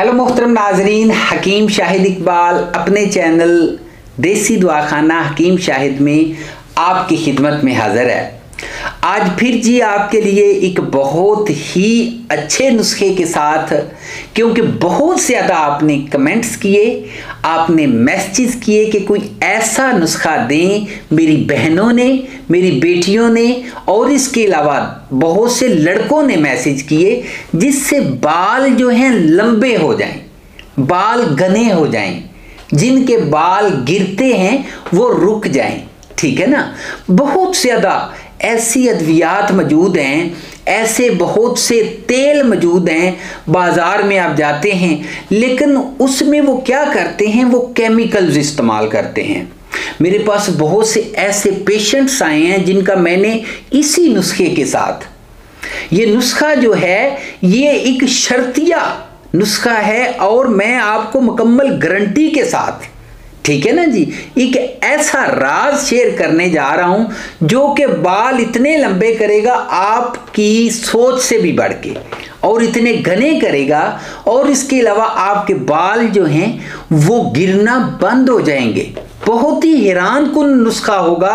Hello मोहतरम नाजरीन, हकीम शाहिद इकबाल अपने चैनल देसी दवाखाना हकीम शाहिद में आपकी खिदमत में हाज़िर है। आज फिर जी आपके लिए एक बहुत ही अच्छे नुस्खे के साथ, क्योंकि बहुत ज़्यादा आपने कमेंट्स किए, आपने मैसेज किए कि कोई ऐसा नुस्खा दें। मेरी बहनों ने, मेरी बेटियों ने और इसके अलावा बहुत से लड़कों ने मैसेज किए जिससे बाल जो हैं लंबे हो जाएं, बाल घने हो जाएं, जिनके बाल गिरते हैं वो रुक जाएं। ठीक है ना। बहुत ज़्यादा ऐसी अद्वियात मौजूद हैं, ऐसे बहुत से तेल मौजूद हैं, बाज़ार में आप जाते हैं लेकिन उसमें वो क्या करते हैं, वो केमिकल्स इस्तेमाल करते हैं। मेरे पास बहुत से ऐसे पेशेंट्स आए हैं जिनका मैंने इसी नुस्खे के साथ, ये नुस्खा जो है ये एक शर्तिया नुस्खा है और मैं आपको मुकम्मल गारंटी के साथ, ठीक है ना जी, एक ऐसा राज शेयर करने जा रहा हूं जो कि बाल इतने लंबे करेगा आपकी सोच से भी बढ़ के, और इतने घने करेगा, और इसके अलावा आपके बाल जो हैं वो गिरना बंद हो जाएंगे। बहुत ही हैरान कुन नुस्खा होगा।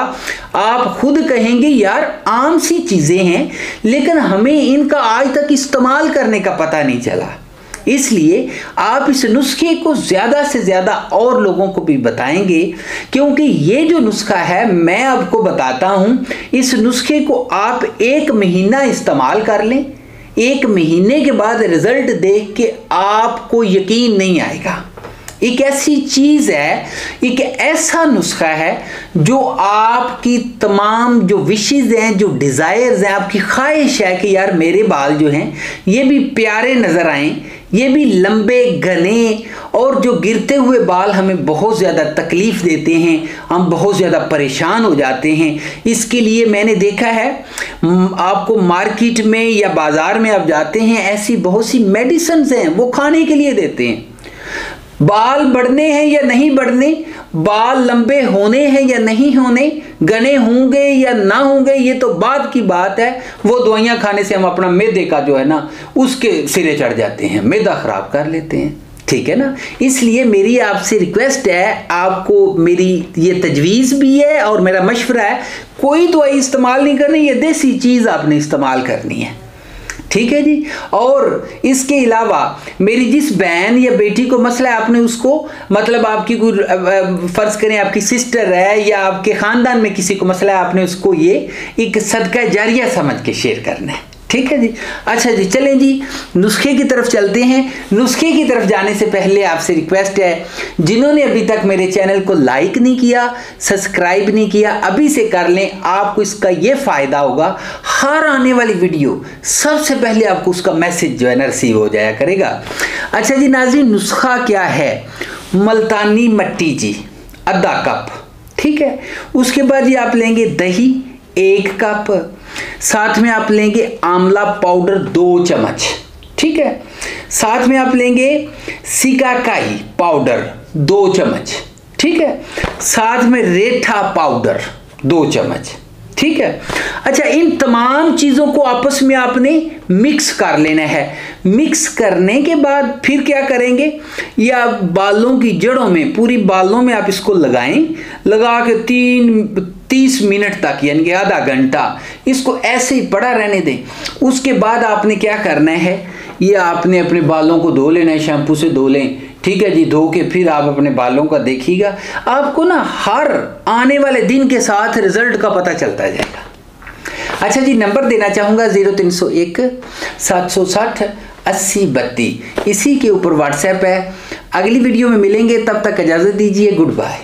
आप खुद कहेंगे यार आम सी चीज़ें हैं लेकिन हमें इनका आज तक इस्तेमाल करने का पता नहीं चला। इसलिए आप इस नुस्खे को ज़्यादा से ज़्यादा और लोगों को भी बताएंगे, क्योंकि ये जो नुस्खा है मैं आपको बताता हूँ, इस नुस्खे को आप 1 महीना इस्तेमाल कर लें, 1 महीने के बाद रिजल्ट देख के आपको यकीन नहीं आएगा। एक ऐसी चीज़ है, एक ऐसा नुस्खा है जो आपकी तमाम जो विशेज़ हैं, जो डिज़ायर्स हैं, आपकी ख्वाहिश है कि यार मेरे बाल जो हैं ये भी प्यारे नज़र आएं, ये भी लंबे घने, और जो गिरते हुए बाल हमें बहुत ज़्यादा तकलीफ़ देते हैं, हम बहुत ज़्यादा परेशान हो जाते हैं। इसके लिए मैंने देखा है आपको मार्केट में या बाज़ार में आप जाते हैं, ऐसी बहुत सी मेडिसिन हैं वो खाने के लिए देते हैं। बाल बढ़ने हैं या नहीं बढ़ने, बाल लंबे होने हैं या नहीं होने, घने होंगे या ना होंगे, ये तो बाद की बात है। वो दवाइयाँ खाने से हम अपना मैदे का जो है ना उसके सिरे चढ़ जाते हैं, मैदा ख़राब कर लेते हैं। ठीक है ना। इसलिए मेरी आपसे रिक्वेस्ट है, आपको मेरी ये तजवीज़ भी है और मेरा मशवरा है, कोई दवाई इस्तेमाल नहीं करनी, ये देसी चीज़ आपने इस्तेमाल करनी है। ठीक है जी। और इसके अलावा मेरी जिस बहन या बेटी को मसला है, आपने उसको मतलब आपकी कोई फ़र्ज़ करें आपकी सिस्टर है या आपके ख़ानदान में किसी को मसला है, आपने उसको ये एक सदका जारिया समझ के शेयर करना है। ठीक है जी। अच्छा जी, चलें जी नुस्खे की तरफ चलते हैं। नुस्खे की तरफ जाने से पहले आपसे रिक्वेस्ट है, जिन्होंने अभी तक मेरे चैनल को लाइक नहीं किया, सब्सक्राइब नहीं किया, अभी से कर लें। आपको इसका ये फ़ायदा होगा, हर आने वाली वीडियो सबसे पहले आपको उसका मैसेज जो है ना रिसीव हो जाया करेगा। अच्छा जी नाज़रीन, नुस्खा क्या है? मुल्तानी मट्टी जी आधा कप, ठीक है। उसके बाद ये आप लेंगे दही 1 कप, साथ में आप लेंगे आंवला पाउडर 2 चम्मच, ठीक है। साथ में आप लेंगे सिकाकाई पाउडर 2 चम्मच, ठीक है। साथ में रेठा पाउडर 2 चम्मच, ठीक है। अच्छा, इन तमाम चीज़ों को आपस में आपने मिक्स कर लेना है। मिक्स करने के बाद फिर क्या करेंगे, ये आप बालों की जड़ों में, पूरी बालों में आप इसको लगाएं, लगा के 30 मिनट तक यानी कि आधा घंटा इसको ऐसे ही पड़ा रहने दें। उसके बाद आपने क्या करना है, ये आपने अपने बालों को धो लेना है, शैम्पू से धो लें, ठीक है जी। धो के फिर आप अपने बालों का देखिएगा, आपको ना हर आने वाले दिन के साथ रिजल्ट का पता चलता जाएगा। अच्छा जी, नंबर देना चाहूँगा 0301 760 80 32, इसी के ऊपर व्हाट्सएप है। अगली वीडियो में मिलेंगे, तब तक इजाज़त दीजिए, गुड बाय।